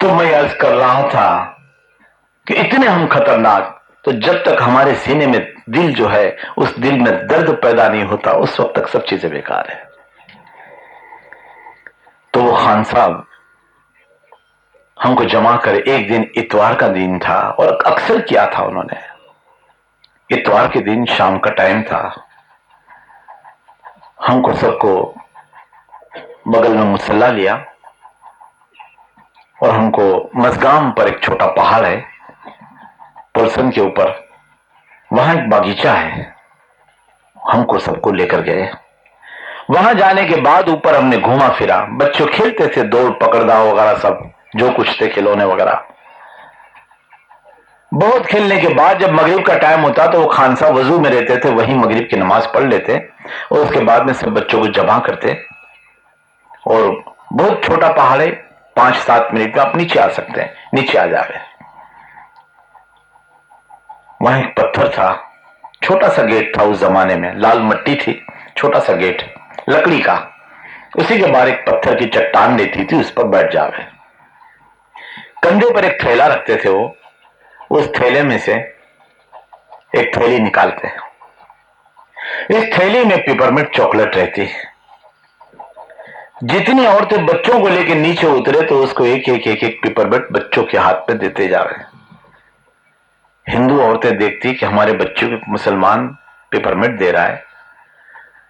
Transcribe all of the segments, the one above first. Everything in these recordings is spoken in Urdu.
تو میں عرض کر رہا تھا کہ اتنے ہم خطرناک، تو جب تک ہمارے سینے میں دل جو ہے اس دل میں درد پیدا نہیں ہوتا اس وقت تک سب چیزیں بیکار ہے. تو وہ خان صاحب ہم کو جمع کر، ایک دن اتوار کا دن تھا اور اکثر کیا تھا انہوں نے، اتوار کے دن شام کا ٹائم تھا، ہم کو سب کو بغل میں مصلی لیا اور ہم کو مزگام پر ایک چھوٹا پہاڑ ہے پلسن کے اوپر، وہاں ایک باغیچہ ہے، ہم کو سب کو لے کر گئے. وہاں جانے کے بعد اوپر ہم نے گھوما پھرا، بچوں کھیلتے تھے دوڑ پکڑ داؤ وغیرہ سب جو کچھ تھے کھلونے وغیرہ، بہت کھیلنے کے بعد جب مغرب کا ٹائم ہوتا تو وہ خان صاحب وضو میں رہتے تھے، وہیں مغرب کی نماز پڑھ لیتے اور اس کے بعد میں سب بچوں کو جمع کرتے. اور بہت چھوٹا پہاڑ ہے، 5-7 منٹ میں آپ نیچے آ سکتے ہیں، نیچے آ جائے. وہاں ایک پتھر تھا، چھوٹا سا گیٹ تھا، اس زمانے میں لال مٹی تھی، چھوٹا سا گیٹ لکڑی کا، اسی کے باہر ایک پتھر کی چٹان دیتی تھی، اس پر بیٹھ جاوے. کندھے پر ایک تھیلا رکھتے تھے، وہ اس تھیلے میں سے ایک تھیلی نکالتے، اس تھیلی میں پیپرمنٹ چاکلیٹ رہتی. جتنی عورتیں بچوں کو لے کے نیچے اترے تو اس کو ایک ایک ایک ایک پیپرمنٹ بچوں کے ہاتھ پہ دیتے جا رہے. ہندو عورتیں دیکھتی کہ ہمارے بچوں کو مسلمان پیپرمنٹ دے رہا ہے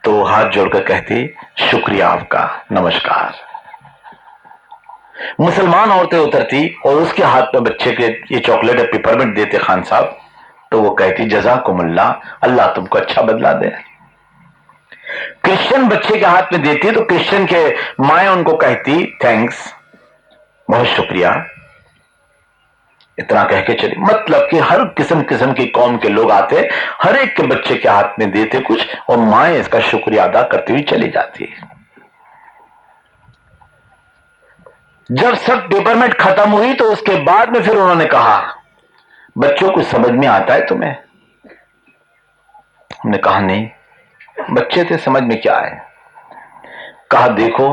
تو ہاتھ جوڑ کر کہتی شکریہ آپ کا، نمسکار. مسلمان عورتیں اترتی اور اس کے ہاتھ پہ بچے کے یہ چاکلیٹ اور پیپرمنٹ دیتے خان صاحب، تو وہ کہتی جزاکم اللہ، اللہ تم کو اچھا بدلہ دے. کرسچن بچے کے ہاتھ میں دیتی تو کرسچن کے مائیں ان کو کہتی تھینکس، بہت شکریہ، اتنا کہہ کے چلی. مطلب کہ ہر قسم کی قوم کے لوگ آتے، ہر ایک کے بچے کے ہاتھ میں دیتے کچھ اور مائیں اس کا شکریہ ادا کرتی ہوئی چلی جاتی. جب سب پیپرمنٹ ختم ہوئی تو اس کے بعد میں پھر انہوں نے کہا بچوں کو سمجھ میں آتا ہے تمہیں؟ ہم نے کہا نہیں. بچے تھے، سمجھ میں کیا ہے؟ کہا دیکھو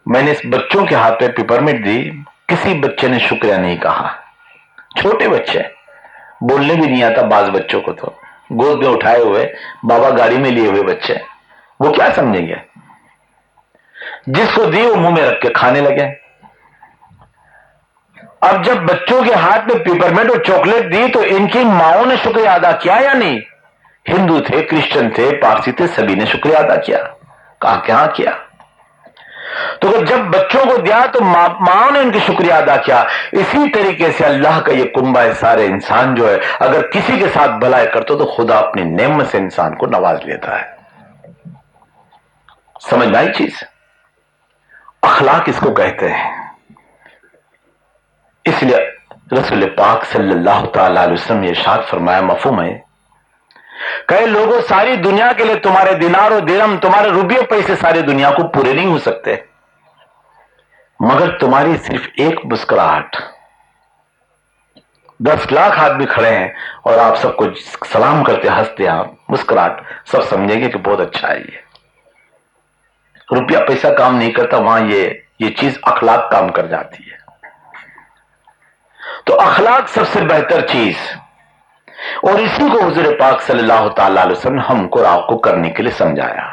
میں نے اس بچوں کے ہاتھ پہ پیپرمنٹ دی، کسی بچے نے شکریہ نہیں کہا. چھوٹے بچے، بولنے بھی نہیں آتا بعض بچوں کو، تو گود میں اٹھائے ہوئے بابا گاڑی میں لیے ہوئے بچے، وہ کیا سمجھیں گے؟ جس کو دی وہ منہ میں رکھ کے کھانے لگے. اب جب بچوں کے ہاتھ میں پیپرمنٹ اور چاکلیٹ دی تو ان کی ماؤں نے شکریہ ادا کیا یا نہیں؟ ہندو تھے، کرسچن تھے، پارسی تھے، سبھی نے شکریہ ادا کیا. کہا کہاں کیا؟ تو جب بچوں کو دیا تو ماں نے ان کی شکریہ ادا کیا. اسی طریقے سے اللہ کا یہ کنبہ ہے، سارے انسان جو ہے اگر کسی کے ساتھ بھلائی کرتے تو خدا اپنی نعمت سے انسان کو نواز لیتا ہے. سمجھ میں آئی چیز؟ اخلاق اس کو کہتے ہیں. اس لیے رسول پاک صلی اللہ تعالی علیہ وسلم نے ارشاد فرمایا، مفہوم ہے، کہے لوگوں ساری دنیا کے لیے تمہارے دینار و درہم، تمہارے روپیے پیسے ساری دنیا کو پورے نہیں ہو سکتے، مگر تمہاری صرف ایک مسکراہٹ، 10 لاکھ آدمی کھڑے ہیں اور آپ سب کو سلام کرتے ہنستے ہیں، مسکراہٹ، سب سمجھیں گے کہ بہت اچھا ہے. یہ روپیہ پیسہ کام نہیں کرتا، وہاں یہ چیز اخلاق کام کر جاتی ہے. تو اخلاق سب سے بہتر چیز، اور اسی کو حضور پاک صلی اللہ تعالی علیہ وسلم ہم کو اور آپ کو کرنے کے لیے سمجھایا.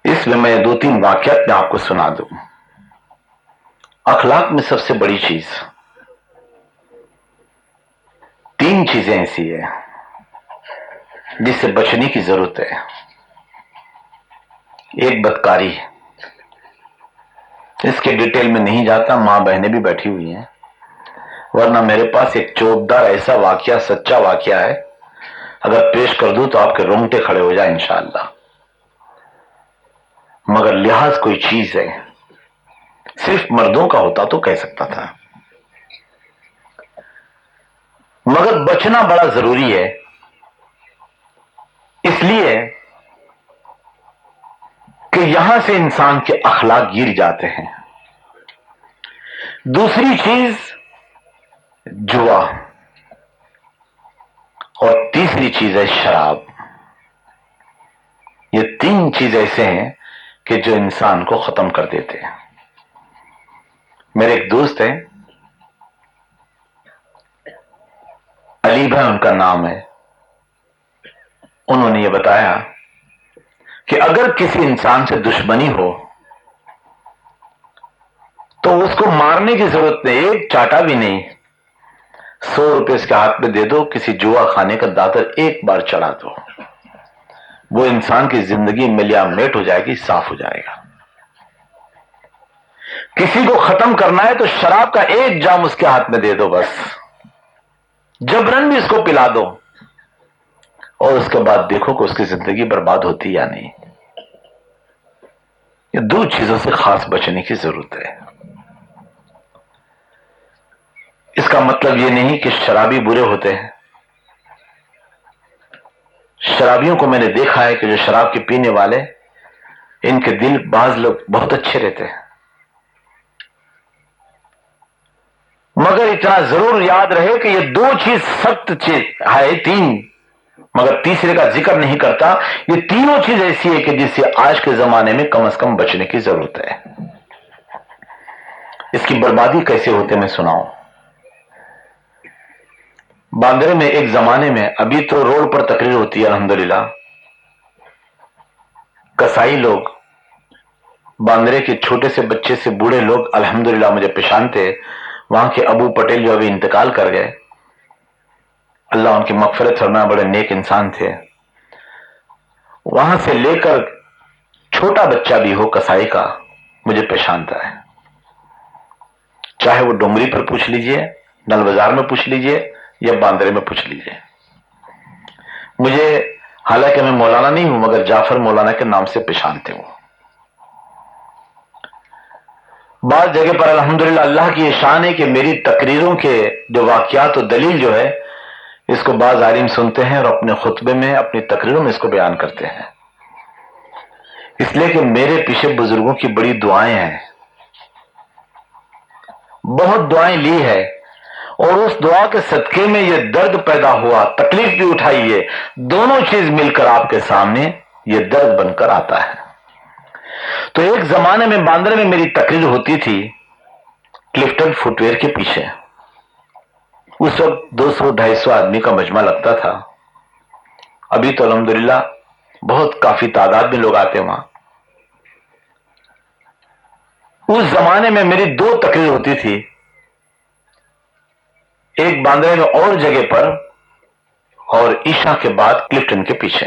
اس لیے میں 2-3 واقعات میں آپ کو سنا دوں. اخلاق میں سب سے بڑی چیز 3 چیزیں ایسی ہیں جس سے بچنے کی ضرورت ہے. ایک بدکاری، اس کے ڈیٹیل میں نہیں جاتا، ماں بہنیں بھی بیٹھی ہوئی ہیں، ورنہ میرے پاس ایک چوبدار ایسا واقعہ، سچا واقعہ ہے، اگر پیش کر دوں تو آپ کے رونگٹے کھڑے ہو جائیں انشاءاللہ. مگر لحاظ کوئی چیز ہے، صرف مردوں کا ہوتا تو کہہ سکتا تھا، مگر بچنا بڑا ضروری ہے. اس لیے کہ یہاں سے انسان کے اخلاق گر جاتے ہیں. دوسری چیز جوا، اور تیسری چیز ہے شراب. یہ 3 چیز ایسے ہیں کہ جو انسان کو ختم کر دیتے ہیں. میرے ایک دوست ہیں، علی بھائی ان کا نام ہے، انہوں نے یہ بتایا کہ اگر کسی انسان سے دشمنی ہو تو اس کو مارنے کی ضرورت نہیں، ایک چاٹا بھی نہیں، 100 روپے اس کے ہاتھ میں دے دو، کسی جوا خانے کا دادر ایک بار چڑھا دو، وہ انسان کی زندگی ملیا میٹ ہو جائے گی، صاف ہو جائے گا۔ کسی کو ختم کرنا ہے تو شراب کا ایک جام اس کے ہاتھ میں دے دو، بس جبرن بھی اس کو پلا دو، اور اس کے بعد دیکھو کہ اس کی زندگی برباد ہوتی یا نہیں۔ یہ 2 چیزوں سے خاص بچنے کی ضرورت ہے۔ اس کا مطلب یہ نہیں کہ شرابی برے ہوتے ہیں۔ شرابیوں کو میں نے دیکھا ہے کہ جو شراب کے پینے والے، ان کے دل بعض لوگ بہت اچھے رہتے ہیں، مگر اتنا ضرور یاد رہے کہ یہ 2 چیز سخت چیز ہے، 3، مگر تیسرے کا ذکر نہیں کرتا۔ یہ تینوں چیز ایسی ہے کہ جس سے آج کے زمانے میں کم از کم بچنے کی ضرورت ہے۔ اس کی بربادی کیسے ہوتے میں سناؤں۔ باندرے میں ایک زمانے میں، ابھی تو روڈ پر تقریر ہوتی ہے الحمدللہ، کسائی لوگ، باندرے کے چھوٹے سے بچے سے بوڑھے لوگ الحمدللہ مجھے پہچان تھے۔ وہاں کے ابو پٹیل جو ابھی انتقال کر گئے، اللہ ان کی مغفرت فرمائے، بڑے نیک انسان تھے۔ وہاں سے لے کر چھوٹا بچہ بھی ہو کسائی کا مجھے پہچانتا ہے، چاہے وہ ڈومری پر پوچھ لیجئے، نل بازار میں پوچھ لیجئے، یا باندرے میں پوچھ لیجئے۔ مجھے، حالانکہ میں مولانا نہیں ہوں، مگر جعفر مولانا کے نام سے پہچانتے ہوں۔ بعض جگہ پر الحمدللہ اللہ کی یہ شان ہے کہ میری تقریروں کے جو واقعات و دلیل جو ہے، اس کو بعض عالم سنتے ہیں اور اپنے خطبے میں، اپنی تقریروں میں اس کو بیان کرتے ہیں، اس لیے کہ میرے پیچھے بزرگوں کی بڑی دعائیں ہیں، بہت دعائیں لی ہے، اور اس دعا کے صدقے میں یہ درد پیدا ہوا، تکلیف بھی اٹھائی ہے، دونوں چیز مل کر آپ کے سامنے یہ درد بن کر آتا ہے۔ تو ایک زمانے میں باندرے میں میری تقریر ہوتی تھی کلفٹن فٹ ویئر کے پیچھے، اس وقت 200-250 آدمی کا مجمع لگتا تھا، ابھی تو الحمدللہ بہت کافی تعداد میں لوگ آتے ہیں وہاں۔ اس زمانے میں میری 2 تقریر ہوتی تھی، ایک باندرے میں اور جگہ پر، اور عشاء کے بعد کلفٹن کے پیچھے۔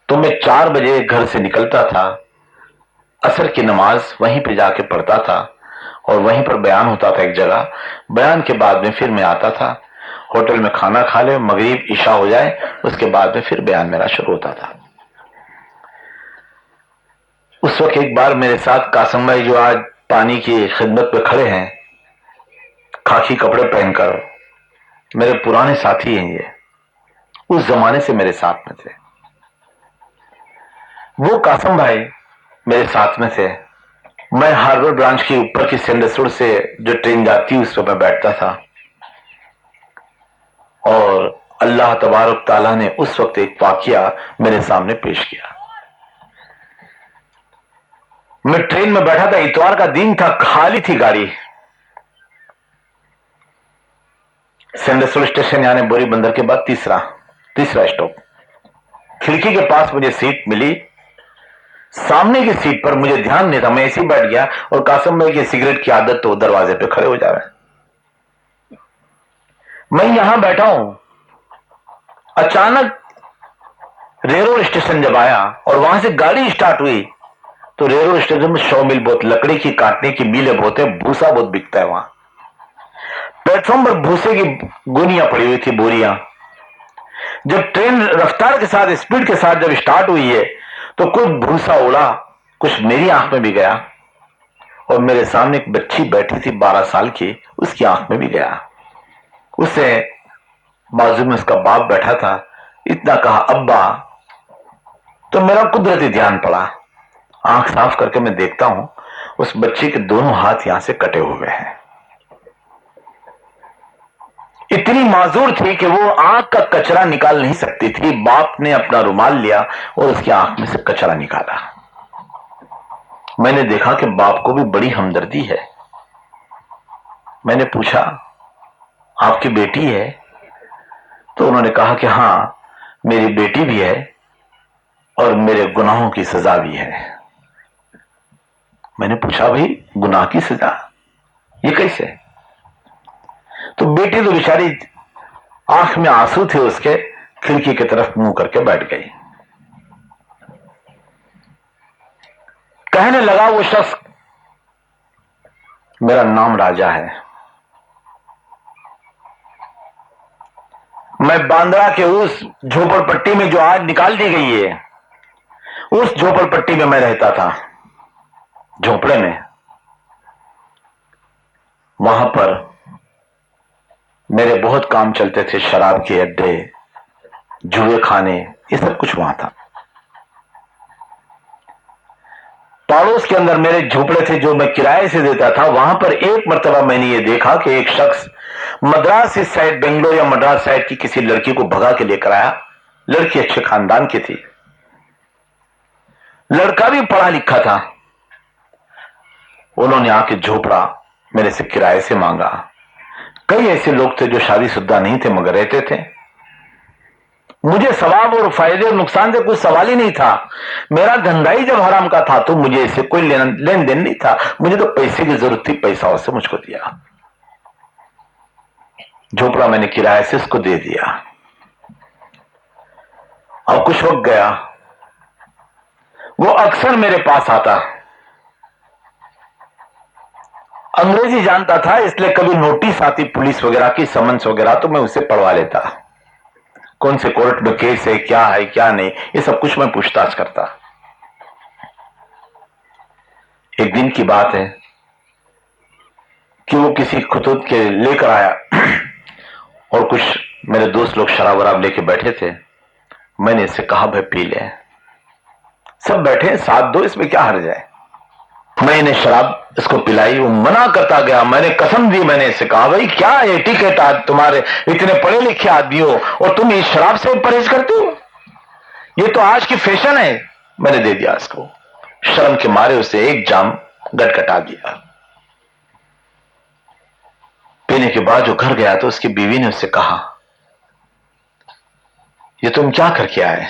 تو میں 4 بجے گھر سے نکلتا تھا، عصر کی نماز وہیں پہ جا کے پڑھتا تھا، اور وہیں پر بیان ہوتا تھا ایک جگہ، بیان کے بعد میں پھر میں آتا تھا، ہوٹل میں کھانا کھا لے، مغرب عشاء ہو جائے، اس کے بعد میں پھر بیان میرا شروع ہوتا تھا۔ اس وقت ایک بار میرے ساتھ قاسم بھائی جو آج پانی کی خدمت پہ کھڑے ہیں، خاکی کپڑے پہن کر، میرے پرانے ساتھی ہیں، یہ اس زمانے سے میرے ساتھ میں تھے، وہ قاسم بھائی میرے ساتھ میں تھے۔ میں ہاربر برانچ کی اوپر کی سینڈسوڑ سے جو ٹرین جاتی اس پہ میں بیٹھتا تھا، اور اللہ تبارک تعالیٰ نے اس وقت ایک واقعہ میرے سامنے پیش کیا۔ میں ٹرین میں بیٹھا تھا، اتوار کا دن تھا، خالی تھی گاڑی، سینڈسوڑ اسٹیشن یعنی بوری بندر کے بعد تیسرا اسٹاپ، کھڑکی کے پاس مجھے سیٹ ملی، سامنے کی سیٹ پر مجھے دھیان نہیں تھا، میں ایسے ہی بیٹھ گیا، اور قاسم بھائی کی سگریٹ کی عادت تو دروازے پہ کھڑے ہو جا رہے ہیں، میں یہاں بیٹھا ہوں، اچانک ریلوے اسٹیشن جب آیا اور وہاں سے گاڑی اسٹارٹ ہوئی، تو ریلوے اسٹیشن میں 100 میل بہت، لکڑی کی کاٹنے کی میلیں بہت ہیں، بھوسا بہت بکتا ہے وہاں، پلیٹ فارم پر بھوسے کی گونیاں پڑی ہوئی تھی، بوریاں۔ جب ٹرین رفتار کے ساتھ، اسپیڈ کے ساتھ جب اسٹارٹ ہوئی ہے، تو کچھ بھوسا اڑا، کچھ میری آنکھ میں بھی گیا، اور میرے سامنے ایک بچی بیٹھی تھی 12 سال کی، اس کی آنکھ میں بھی گیا، اسے بازو میں اس کا باپ بیٹھا تھا، اتنا کہا ابا، تو میرا قدرتی دھیان پڑا، آنکھ صاف کر کے میں دیکھتا ہوں اس بچی کے دونوں ہاتھ یہاں سے کٹے ہوئے ہیں، اتنی معذور تھی کہ وہ آنکھ کا کچرا نکال نہیں سکتی تھی، باپ نے اپنا رومال لیا اور اس کی آنکھ میں سے کچرا نکالا، میں نے دیکھا کہ باپ کو بھی بڑی ہمدردی ہے. میں نے پوچھا آپ کی بیٹی ہے؟ تو انہوں نے کہا کہ ہاں میری بیٹی بھی ہے اور میرے گناہوں کی سزا بھی ہے. میں نے پوچھا بھائی گناہ کی سزا یہ کیسے؟ تو بیٹی تو بیچاری آنکھ میں آنسو تھے اس کے, کھڑکی کی طرف منہ کر کے بیٹھ گئی. کہنے لگا وہ شخص میرا نام راجا ہے, میں باندرا کے اس جھوپڑ پٹی میں جو آج نکال دی گئی ہے اس جھوپڑ پٹی میں رہتا تھا, جھوپڑے میں. وہاں پر میرے بہت کام چلتے تھے, شراب کے اڈے, جوئے کھانے, یہ سب کچھ وہاں تھا. پڑوس کے اندر میرے جھوپڑے تھے جو میں کرائے سے دیتا تھا. وہاں پر ایک مرتبہ میں نے یہ دیکھا کہ ایک شخص مدراس سائڈ, بنگلور یا مدراس سائڈ کی کسی لڑکی کو بھگا کے لے کر آیا. لڑکی اچھے خاندان کی تھی, لڑکا بھی پڑھا لکھا تھا. انہوں نے آ کے جھوپڑا میرے سے کرائے سے مانگا. کئی ایسے لوگ تھے جو شادی شدہ نہیں تھے مگر رہتے تھے. مجھے ثواب اور فائدے اور نقصان سے کوئی سوال ہی نہیں تھا. میرا دھندا ہی جب حرام کا تھا تو مجھے اسے کوئی لین دین نہیں تھا. مجھے تو پیسے کی ضرورت تھی, پیسہ اس سے مجھ کو دیا. جھوپڑا میں نے کرائے سے اس کو دے دیا. اب کچھ وقت گیا, وہ اکثر میرے پاس آتا. انگریزی جانتا تھا اس لیے کبھی نوٹس آتی پولیس وغیرہ کی, سمنس وغیرہ, تو میں اسے پڑھوا لیتا. کون سے کورٹ میں کیس ہے, کیا نہیں, یہ سب کچھ میں پوچھ تاچھ کرتا. ایک دن کی بات ہے کہ وہ کسی خطوط کے لے کر آیا اور کچھ میرے دوست لوگ شراب وراب لے کے بیٹھے تھے. میں نے اس سے کہا بھائی پی لے, سب بیٹھے ساتھ دو, اس میں کیا حرج ہے. میں نے شراب اس کو پلائی, وہ منع کرتا گیا. میں نے قسم دی, میں نے اس سے کہا بھائی کیا ایٹیکیٹ تمہارے, اتنے پڑھے لکھے آدمی ہو اور تم اس شراب سے پرہیز کرتے ہو, یہ تو آج کی فیشن ہے. میں نے دے دیا اس کو, شرم کے مارے اسے ایک جام گٹگٹا دیا. پینے کے بعد جو گھر گیا تو اس کی بیوی نے اس سے کہا یہ تم کیا کر کے آئے؟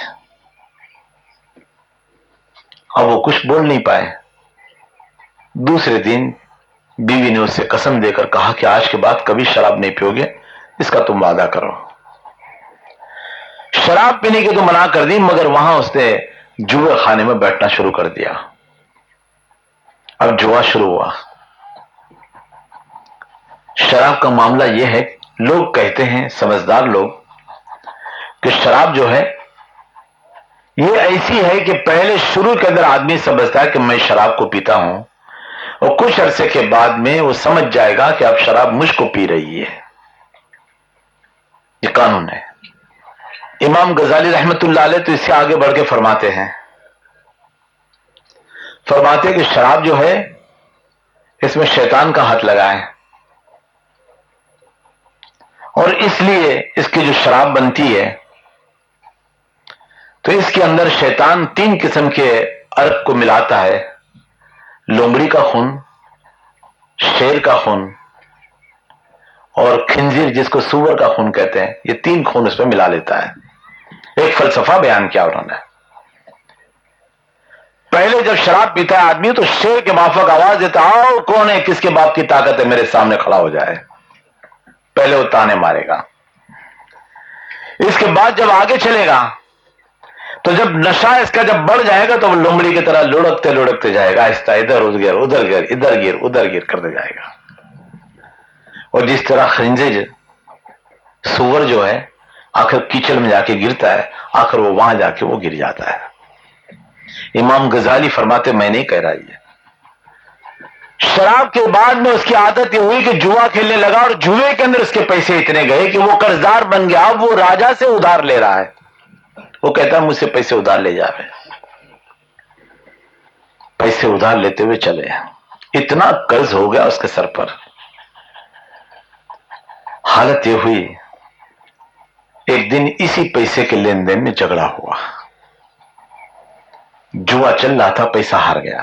اب وہ کچھ بول نہیں پائے. دوسرے دن بیوی نے اس سے قسم دے کر کہا کہ آج کے بعد کبھی شراب نہیں پیو گے, اس کا تم وعدہ کرو. شراب پینے کی تو منع کر دی مگر وہاں اس نے جوئے خانے میں بیٹھنا شروع کر دیا. اب جوا شروع ہوا. شراب کا معاملہ یہ ہے, لوگ کہتے ہیں سمجھدار لوگ کہ شراب جو ہے یہ ایسی ہے کہ پہلے شروع کے اندر آدمی سمجھتا ہے کہ میں شراب کو پیتا ہوں اور کچھ عرصے کے بعد میں وہ سمجھ جائے گا کہ اب شراب مجھ کو پی رہی ہے. یہ قانون ہے. امام غزالی رحمت اللہ علیہ تو اس سے آگے بڑھ کے فرماتے ہیں کہ شراب جو ہے اس میں شیطان کا ہاتھ لگا ہے, اور اس لیے اس کی جو شراب بنتی ہے تو اس کے اندر شیطان 3 قسم کے عرق کو ملاتا ہے. لومڑی کا خون, شیر کا خون اور خنزیر جس کو سور کا خون کہتے ہیں, یہ 3 خون اس میں ملا لیتا ہے. ایک فلسفہ بیان کیا انہوں نے. پہلے جب شراب پیتا ہے آدمی تو شیر کے مافک آواز دیتا, آؤ کون ہے, کس کے باپ کی طاقت ہے, میرے سامنے کھڑا ہو جائے. پہلے وہ تانے مارے گا. اس کے بعد جب آگے چلے گا تو جب نشہ اس کا جب بڑھ جائے گا تو وہ لومڑی کی طرح لڑکتے جائے گا, آہستہ ادھر ادھر گیر کرتے جائے گا. اور جس طرح خنزیر سور جو ہے آخر کیچڑ میں جا کے گرتا ہے, آخر وہ وہاں جا کے وہ گر جاتا ہے. امام غزالی فرماتے میں نہیں کہہ رہا, یہ شراب کے بعد میں اس کی عادت یہ ہوئی کہ جوا کھیلنے لگا اور جوئے کے اندر اس کے پیسے اتنے گئے کہ وہ قرضدار بن گیا. اب وہ راجا سے ادھار لے رہا ہے, وہ کہتا ہے مجھ سے پیسے ادھار لے جا رہے, پیسے ادھار لیتے ہوئے چلے. اتنا قرض ہو گیا اس کے سر پر. حالت یہ ہوئی ایک دن اسی پیسے کے لین دین میں جھگڑا ہوا, جوا چل رہا تھا, پیسہ ہار گیا.